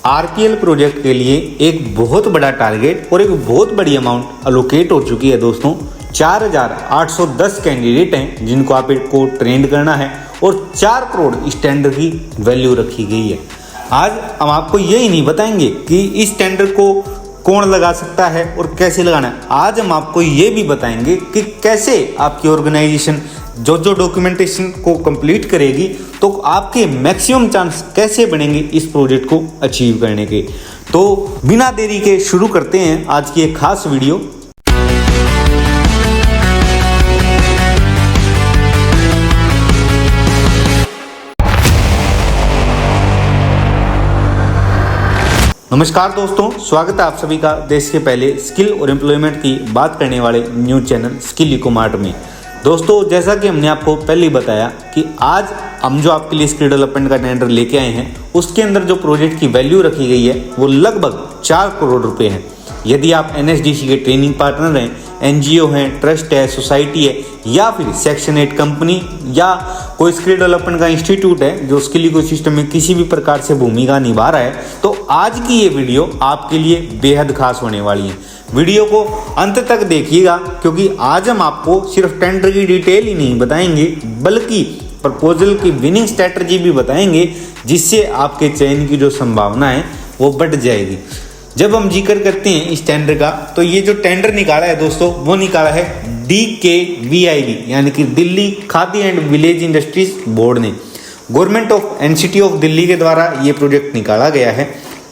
RPL project के लिए एक बहुत बड़ा टारगेट और एक बहुत बड़ी अमाउंट अलोकेट हो चुकी है दोस्तों। 4,810 कैंडिडेट हैं जिनको आपको ट्रेंड करना है और 4 करोड़ इस टेंडर की वैल्यू रखी गई है। आज हम आपको यही नहीं बताएंगे कि इस टेंडर को कौन लगा सकता है और कैसे लगाना है। आज हम आपको ये भी बताएंगे कि कैसे आपकी ऑर्गेनाइजेशन जो डॉक्यूमेंटेशन को कंप्लीट करेगी तो आपके मैक्सिमम चांस कैसे बनेंगे इस प्रोजेक्ट को अचीव करने के। तो बिना देरी के शुरू करते हैं आज की एक खास वीडियो। नमस्कार दोस्तों, स्वागत है आप सभी का देश के पहले स्किल और एम्प्लॉयमेंट की बात करने वाले न्यूज चैनल स्किल इकोमार्ट में। दोस्तों, जैसा कि हमने आपको पहले ही बताया कि आज हम जो आपके लिए स्किल डेवलपमेंट का टेंडर लेके आए हैं उसके अंदर जो प्रोजेक्ट की वैल्यू रखी गई है वो लगभग 4 करोड़ रुपए है। यदि आप एनएसडीसी के ट्रेनिंग पार्टनर हैं, एनजीओ हैं, ट्रस्ट है, सोसाइटी है या फिर सेक्शन 8 कंपनी या कोई स्किल डेवलपमेंट का इंस्टीट्यूट है जो स्किल इकोसिस्टम में किसी भी प्रकार से भूमिका निभा रहा है, तो आज की ये वीडियो आपके लिए बेहद खास होने वाली है। वीडियो को अंत तक देखिएगा क्योंकि आज हम आपको सिर्फ टेंडर की डिटेल ही नहीं बताएंगे बल्कि प्रपोजल की विनिंग स्ट्रैटेजी भी बताएंगे जिससे आपके चयन की जो संभावना है वो बढ़ जाएगी। जब हम जिक्र करते हैं इस टेंडर का तो ये जो टेंडर निकाला है दोस्तों वो निकाला है DKVIB यानी कि Delhi Khadi and village industries board ने। Government of NCT of Delhi के द्वारा ये प्रोजेक्ट निकाला गया है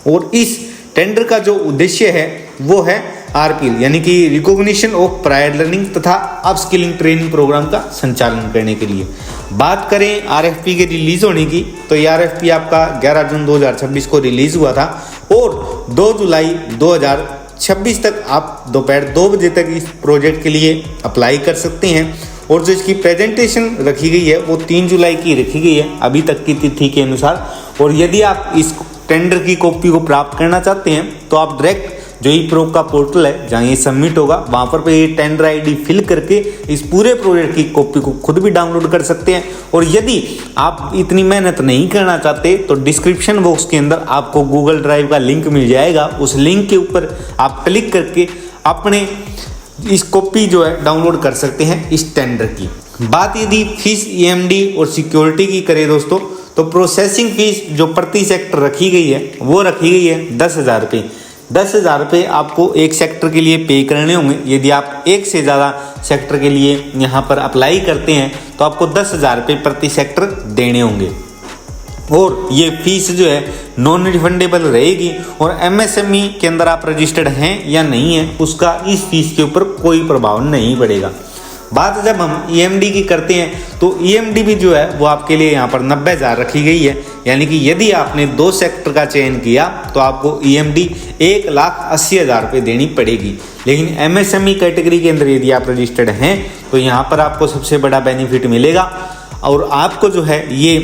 और इस टेंडर का जो उद्देश्य है वो है आरपीएल यानी कि रिकॉग्निशन ऑफ प्रायर लर्निंग तथा अपस्किलिंग ट्रेनिंग प्रोग्राम का संचालन करने के लिए। बात करें आरएफपी के रिलीज होने की तो ये आरएफपी आपका 11 जून 2026 को रिलीज हुआ था और 2 जुलाई 2026 तक आप दोपहर 2 बजे तक इस प्रोजेक्ट के लिए अप्लाई कर सकते हैं। और जो इसकी प्रेजेंटेशन रखी गई है वो 3 जुलाई की रखी गई है अभी तक की तिथि के अनुसार। और यदि आप इस टेंडर की कॉपी को प्राप्त करना चाहते हैं तो आप डायरेक्ट जो ई प्रो का पोर्टल है जहाँ ये सबमिट होगा वहाँ पर ये टेंडर आईडी फिल करके इस पूरे प्रोजेक्ट की कॉपी को खुद भी डाउनलोड कर सकते हैं। और यदि आप इतनी मेहनत नहीं करना चाहते तो डिस्क्रिप्शन बॉक्स के अंदर आपको गूगल ड्राइव का लिंक मिल जाएगा। उस लिंक के ऊपर आप क्लिक करके अपने इस कॉपी जो है डाउनलोड कर सकते हैं इस टेंडर की। बात यदि फीस EMD और सिक्योरिटी की करें दोस्तों तो प्रोसेसिंग फीस जो प्रति सेक्टर रखी गई है वो रखी गई है 10,000 रुपये। 10,000 रुपये आपको एक सेक्टर के लिए पे करने होंगे। यदि आप एक से ज़्यादा सेक्टर के लिए यहाँ पर अप्लाई करते हैं तो आपको 10,000 रुपये प्रति सेक्टर देने होंगे और ये फीस जो है नॉन रिफंडेबल रहेगी। और MSME के अंदर आप रजिस्टर्ड हैं या नहीं है उसका इस फीस के ऊपर कोई प्रभाव नहीं पड़ेगा। बात जब हम EMD की करते हैं तो EMD भी जो है वो आपके लिए यहाँ पर 90,000 रखी गई है यानी कि यदि आपने 2 सेक्टर का चयन किया तो आपको EMD 1,80,000 रुपये देनी पड़ेगी। लेकिन MSME कैटेगरी के अंदर यदि आप रजिस्टर्ड हैं तो यहाँ पर आपको सबसे बड़ा बेनिफिट मिलेगा और आपको जो है ये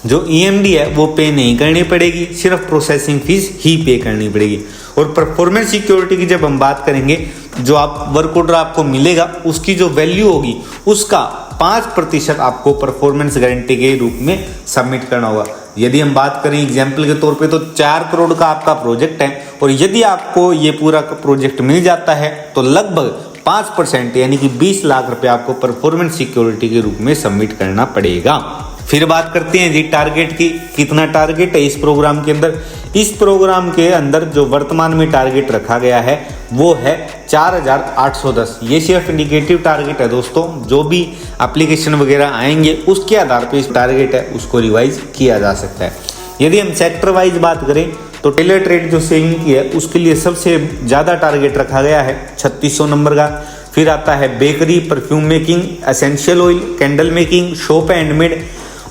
जो EMD है वो पे नहीं करनी पड़ेगी, सिर्फ प्रोसेसिंग फीस ही पे करनी पड़ेगी। और परफॉर्मेंस सिक्योरिटी की जब हम बात करेंगे जो आप वर्क ऑर्डर आपको मिलेगा उसकी जो वैल्यू होगी उसका 5% आपको परफॉर्मेंस गारंटी के रूप में सबमिट करना होगा। यदि हम बात करें एग्जाम्पल के तौर पे तो 4 करोड़ का आपका प्रोजेक्ट है और यदि आपको ये पूरा प्रोजेक्ट मिल जाता है तो लगभग 5% यानी कि 20 लाख रुपए आपको परफॉर्मेंस सिक्योरिटी के रूप में सबमिट करना पड़ेगा। फिर बात करते हैं जी टारगेट की, कितना टारगेट है इस प्रोग्राम के अंदर। इस प्रोग्राम के अंदर जो वर्तमान में टारगेट रखा गया है वो है 4,810। ये सिर्फ इंडिकेटिव टारगेट है दोस्तों, जो भी एप्लीकेशन वगैरह आएंगे उसके आधार पर इस टारगेट है उसको रिवाइज किया जा सकता है। यदि हम सेक्टर वाइज बात करें तो टेलर ट्रेड जो सेविंग की है उसके लिए सबसे ज़्यादा टारगेट रखा गया है 3600 नंबर का। फिर आता है bakery, perfume making, essential oil, candle making, shop handmade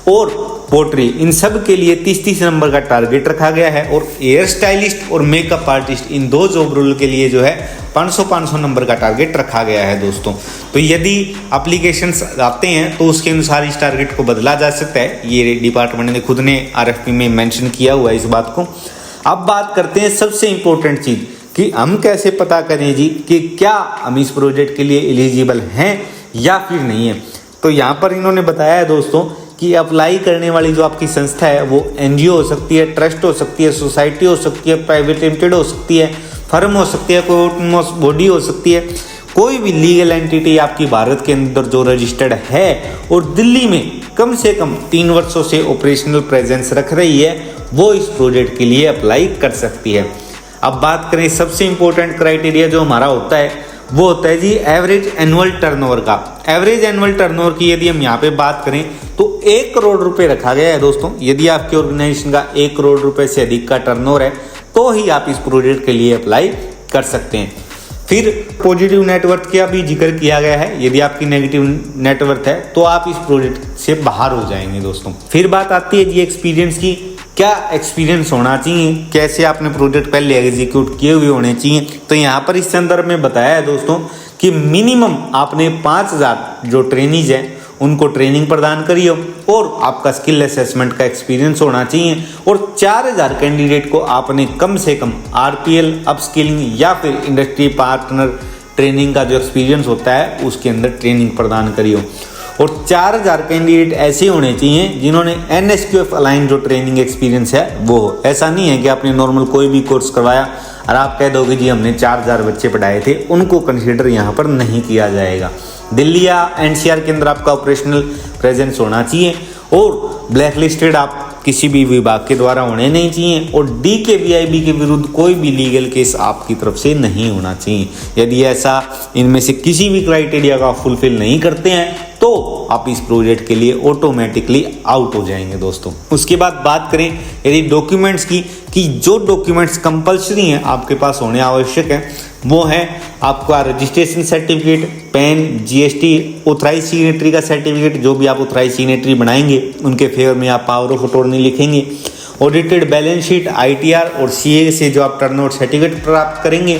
और पोट्री, इन सब के लिए 30-30 नंबर का टारगेट रखा गया है। और हेयर स्टाइलिस्ट और मेकअप आर्टिस्ट इन 2 जॉब रोल के लिए जो है 500-500 नंबर का टारगेट रखा गया है दोस्तों। तो यदि एप्लीकेशंस आते हैं तो उसके अनुसार इस टारगेट को बदला जा सकता है। ये डिपार्टमेंट ने खुद ने RFP में मेंशन किया हुआ है इस बात को। अब बात करते हैं सबसे इम्पोर्टेंट चीज़ कि हम कैसे पता करें जी कि क्या हम इस प्रोजेक्ट के लिए एलिजिबल हैं या फिर नहीं है। तो यहाँ पर इन्होंने बताया है दोस्तों कि अप्लाई करने वाली जो आपकी संस्था है वो एनजीओ हो सकती है, ट्रस्ट हो सकती है, सोसाइटी हो सकती है, प्राइवेट लिमिटेड हो सकती है, फर्म हो सकती है, कोई बॉडी हो सकती है, कोई भी लीगल एंटिटी आपकी भारत के अंदर जो रजिस्टर्ड है और दिल्ली में कम से कम 3 वर्षों से ऑपरेशनल प्रेजेंस रख रही है, वो इस प्रोजेक्ट के लिए अप्लाई कर सकती है। अब बात करें सबसे इंपॉर्टेंट क्राइटेरिया जो हमारा होता है वो होता है जी एवरेज एनुअल टर्नओवर का। एवरेज एनुअल टर्नओवर की यदि हम यहाँ पे बात करें तो 1 करोड़ रुपए रखा गया है दोस्तों। यदि आपकी ऑर्गेनाइजेशन का 1 करोड़ रुपए से अधिक का टर्नओवर है तो ही आप इस प्रोजेक्ट के लिए अप्लाई कर सकते हैं। फिर पॉजिटिव नेटवर्थ का भी जिक्र किया गया है। यदि आपकी नेगेटिव नेटवर्थ है तो आप इस प्रोजेक्ट से बाहर हो जाएंगे दोस्तों। फिर बात आती है जी एक्सपीरियंस की। क्या एक्सपीरियंस होना चाहिए, कैसे आपने प्रोजेक्ट पहले एग्जीक्यूट किए हुए होने चाहिए। तो यहाँ पर इस संदर्भ में बताया है दोस्तों कि मिनिमम आपने 5000 जो ट्रेनीज हैं उनको ट्रेनिंग प्रदान करी हो और आपका स्किल असेसमेंट का एक्सपीरियंस होना चाहिए और 4000 कैंडिडेट को आपने कम से कम आरपीएल, अपस्किलिंग या फिर इंडस्ट्री पार्टनर ट्रेनिंग का जो एक्सपीरियंस होता है उसके अंदर ट्रेनिंग प्रदान करी हो और 4000 कैंडिडेट ऐसे होने चाहिए जिन्होंने NSQF अलाइन जो ट्रेनिंग एक्सपीरियंस है वो हो। ऐसा नहीं है कि आपने नॉर्मल कोई भी कोर्स करवाया और आप कह दोगे जी हमने 4000 बच्चे पढ़ाए थे, उनको कंसीडर यहाँ पर नहीं किया जाएगा। दिल्ली या NCR के अंदर आपका ऑपरेशनल प्रेजेंस होना चाहिए और ब्लैक लिस्टेड आप किसी भी विभाग के द्वारा होने नहीं चाहिए और DKVIB के विरुद्ध कोई भी लीगल केस आपकी तरफ से नहीं होना चाहिए। यदि ऐसा इनमें से किसी भी क्राइटेरिया का फुलफिल नहीं करते हैं तो आप इस प्रोजेक्ट के लिए ऑटोमेटिकली आउट हो जाएंगे दोस्तों। उसके बाद बात करें यदि डॉक्यूमेंट्स की कि जो डॉक्यूमेंट्स कंपलसरी हैं आपके पास होने आवश्यक है वो है आपका registration certificate, PAN, GST, authorise signatory का सर्टिफिकेट। जो भी आप ऑथराइज सिग्नेटरी बनाएंगे उनके फेवर में आप पावर ऑफ अटॉर्नी लिखेंगे। ऑडिटेड बैलेंस शीट, ITR और CA से जो आप टर्नओवर सर्टिफिकेट प्राप्त करेंगे।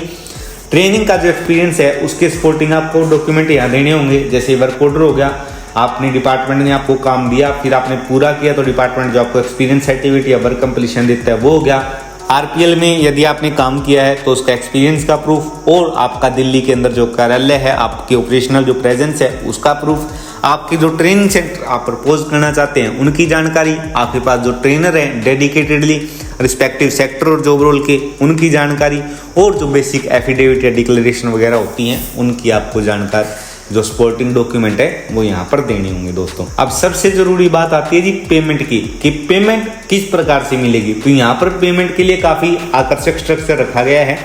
ट्रेनिंग का जो एक्सपीरियंस है उसके सपोर्टिंग आपको डॉक्यूमेंट यहाँ देने होंगे, जैसे वर्क ऑर्डर हो गया, आपने डिपार्टमेंट ने आपको काम दिया फिर आपने पूरा किया तो डिपार्टमेंट जो आपको एक्सपीरियंस सर्टिफिकेट या वर्क कंप्लीशन देता है वो हो गया। RPL में यदि आपने काम किया है तो उसका एक्सपीरियंस का प्रूफ और आपका दिल्ली के अंदर जो कार्यालय है आपके ऑपरेशनल जो प्रेजेंस है उसका प्रूफ, आपके जो ट्रेनिंग सेंटर आप प्रपोज करना चाहते हैं उनकी जानकारी, आपके पास जो ट्रेनर है डेडिकेटेडली रिस्पेक्टिव सेक्टर और जॉब रोल के उनकी जानकारी और जो बेसिक एफिडेविट या डिक्लेरेशन वगैरह होती हैं उनकी आपको जानकारी जो सपोर्टिंग डॉक्यूमेंट है वो यहाँ पर देने होंगे दोस्तों। अब सबसे जरूरी बात आती है जी पेमेंट की कि पेमेंट किस प्रकार से मिलेगी। तो यहाँ पर पेमेंट के लिए काफ़ी आकर्षक स्ट्रक्चर रखा गया है।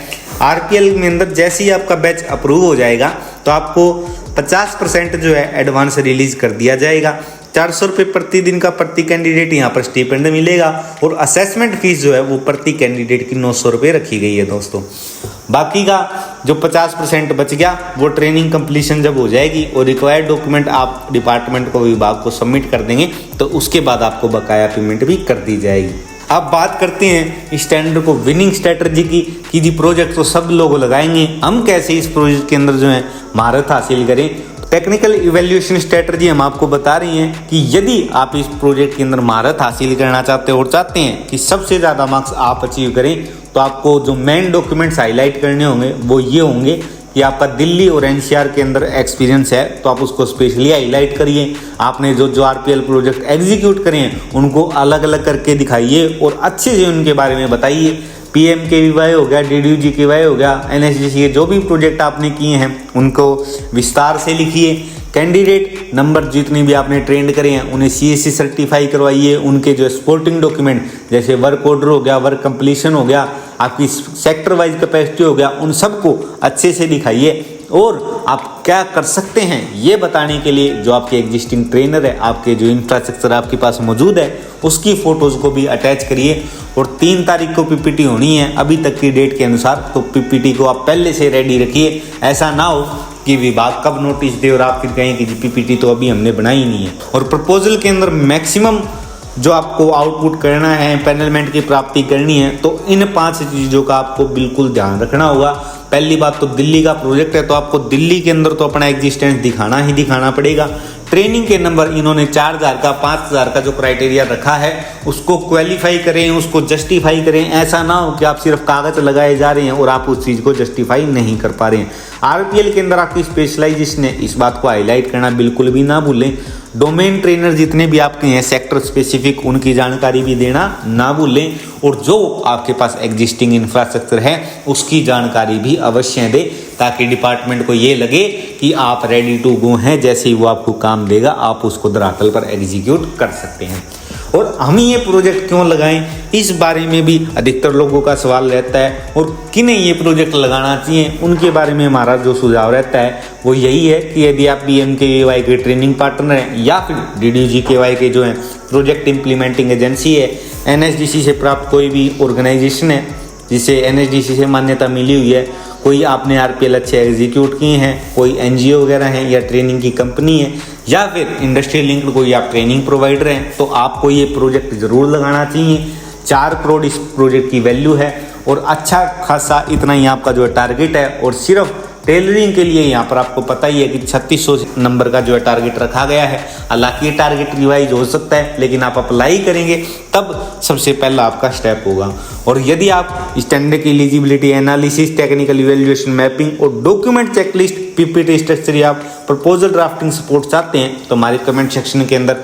RPL में अंदर जैसे ही आपका बैच अप्रूव हो जाएगा तो आपको 50% जो है एडवांस रिलीज कर दिया जाएगा। 400 रुपये प्रति दिन का प्रति कैंडिडेट यहाँ पर स्टिपेंड मिलेगा और असेसमेंट फीस जो है वो प्रति कैंडिडेट की 900 रुपये रखी गई है दोस्तों। बाकी का जो 50% बच गया वो ट्रेनिंग कंप्लीशन जब हो जाएगी और रिक्वायर्ड डॉक्यूमेंट आप डिपार्टमेंट को विभाग को सबमिट कर देंगे तो उसके बाद आपको बकाया पेमेंट भी कर दी जाएगी। अब बात करते हैं इस टेंडर को विनिंग स्ट्रेटजी की कि जी प्रोजेक्ट तो सब लोग लगाएंगे, हम कैसे इस प्रोजेक्ट के अंदर जो है महारत हासिल करें। टेक्निकल इवैल्यूएशन स्ट्रेटजी हम आपको बता रही हैं कि यदि आप इस प्रोजेक्ट के अंदर महारत हासिल करना चाहते हो और चाहते हैं कि सबसे ज़्यादा मार्क्स आप अचीव करें तो आपको जो मेन डॉक्यूमेंट्स हाईलाइट करने होंगे वो ये होंगे कि आपका दिल्ली और NCR के अंदर एक्सपीरियंस है तो आप उसको स्पेशली हाईलाइट करिए। आपने जो RPL प्रोजेक्ट एग्जीक्यूट करे हैं उनको अलग अलग करके दिखाइए और अच्छे से उनके बारे में बताइए। PMKVY हो गया, DDUGKY हो गया, NSDC के जो भी प्रोजेक्ट आपने किए हैं उनको विस्तार से लिखिए। कैंडिडेट नंबर जितनी भी आपने ट्रेंड करे हैं उन्हें CSC सर्टिफाई करवाइए। उनके जो सपोर्टिंग डॉक्यूमेंट जैसे वर्क ऑर्डर हो गया, वर्क कंप्लीशन हो गया, आपकी सेक्टर वाइज कैपेसिटी हो गया, उन सबको अच्छे से दिखाइए और आप क्या कर सकते हैं ये बताने के लिए जो आपके एग्जिस्टिंग ट्रेनर है, आपके जो इंफ्रास्ट्रक्चर आपके पास मौजूद है उसकी फ़ोटोज़ को भी अटैच करिए। और 3 तारीख को PPT होनी है अभी तक की डेट के अनुसार, तो PPT को आप पहले से रेडी रखिए। ऐसा ना हो कि विभाग कब नोटिस दे और आप फिर कहें कि जी PPT तो अभी हमने बनाई नहीं है। और प्रपोजल के अंदर मैक्सिमम जो आपको आउटपुट करना है, पैनलमेंट की प्राप्ति करनी है, तो इन 5 चीज़ों का आपको बिल्कुल ध्यान रखना होगा। पहली बात तो दिल्ली का प्रोजेक्ट है तो आपको दिल्ली के अंदर तो अपना एग्जिस्टेंस दिखाना ही दिखाना पड़ेगा। ट्रेनिंग के नंबर इन्होंने 4000 का 5000 का जो क्राइटेरिया रखा है उसको क्वालिफाई करें, उसको जस्टिफाई करें। ऐसा ना हो कि आप सिर्फ कागज लगाए जा रहे हैं और आप उस चीज़ को जस्टिफाई नहीं कर पा रहे हैं। RPL के अंदर आपकी स्पेशलाइजेशन है, इस बात को हाईलाइट करना बिल्कुल भी ना भूलें। डोमेन ट्रेनर जितने भी आपके हैं सेक्टर स्पेसिफिक, उनकी जानकारी भी देना ना भूलें, और जो आपके पास एग्जिस्टिंग इंफ्रास्ट्रक्चर है उसकी जानकारी भी अवश्य दें, ताकि डिपार्टमेंट को ये लगे कि आप रेडी टू गो हैं। जैसे ही वो आपको काम देगा आप उसको धरातल पर एग्जीक्यूट कर सकते हैं। और हम ये प्रोजेक्ट क्यों लगाएं, इस बारे में भी अधिकतर लोगों का सवाल रहता है, और किन्हें ये प्रोजेक्ट लगाना चाहिए उनके बारे में हमारा जो सुझाव रहता है वो यही है कि यदि आप PMKVY के ट्रेनिंग पार्टनर हैं या फिर DDGKY के जो है प्रोजेक्ट इम्प्लीमेंटिंग एजेंसी है, NSDC से प्राप्त कोई भी ऑर्गेनाइजेशन है जिसे NSDC से मान्यता मिली हुई है, कोई आपने RPL अच्छे एग्जीक्यूट किए हैं, कोई NGO वगैरह हैं या ट्रेनिंग की कंपनी है, या फिर इंडस्ट्री लिंक्ड कोई आप ट्रेनिंग प्रोवाइडर हैं, तो आपको ये प्रोजेक्ट जरूर लगाना चाहिए। 4 करोड़ इस प्रोजेक्ट की वैल्यू है और अच्छा खासा इतना ही आपका जो है टारगेट है। और सिर्फ टेलरिंग के लिए यहाँ पर आपको पता ही है कि 3600 नंबर का जो है टारगेट रखा गया है। हालांकि ये टारगेट रिवाइज हो सकता है, लेकिन आप अप्लाई करेंगे तब सबसे पहला आपका स्टेप होगा। और यदि आप स्टैंडर्ड की eligibility analysis, technical evaluation, mapping और डॉक्यूमेंट चेकलिस्ट, PPT स्ट्रक्चर या प्रपोजल ड्राफ्टिंग सपोर्ट चाहते हैं तो हमारे कमेंट सेक्शन के अंदर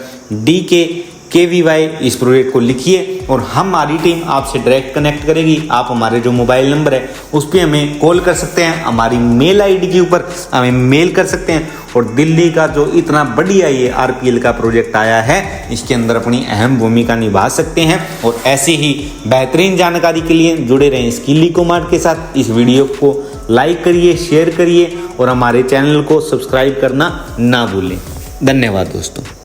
DKKVY इस प्रोजेक्ट को लिखिए और हमारी टीम आपसे डायरेक्ट कनेक्ट करेगी। आप हमारे जो मोबाइल नंबर है उस पर हमें कॉल कर सकते हैं, हमारी मेल ID के ऊपर हमें मेल कर सकते हैं। और दिल्ली का जो इतना बढ़िया ये RPL का प्रोजेक्ट आया है, इसके अंदर अपनी अहम भूमिका निभा सकते हैं। और ऐसी ही बेहतरीन जानकारी के लिए जुड़े रहें स्किल इकोमार्ट के साथ। इस वीडियो को लाइक करिए, शेयर करिए और हमारे चैनल को सब्सक्राइब करना ना भूलें। धन्यवाद दोस्तों।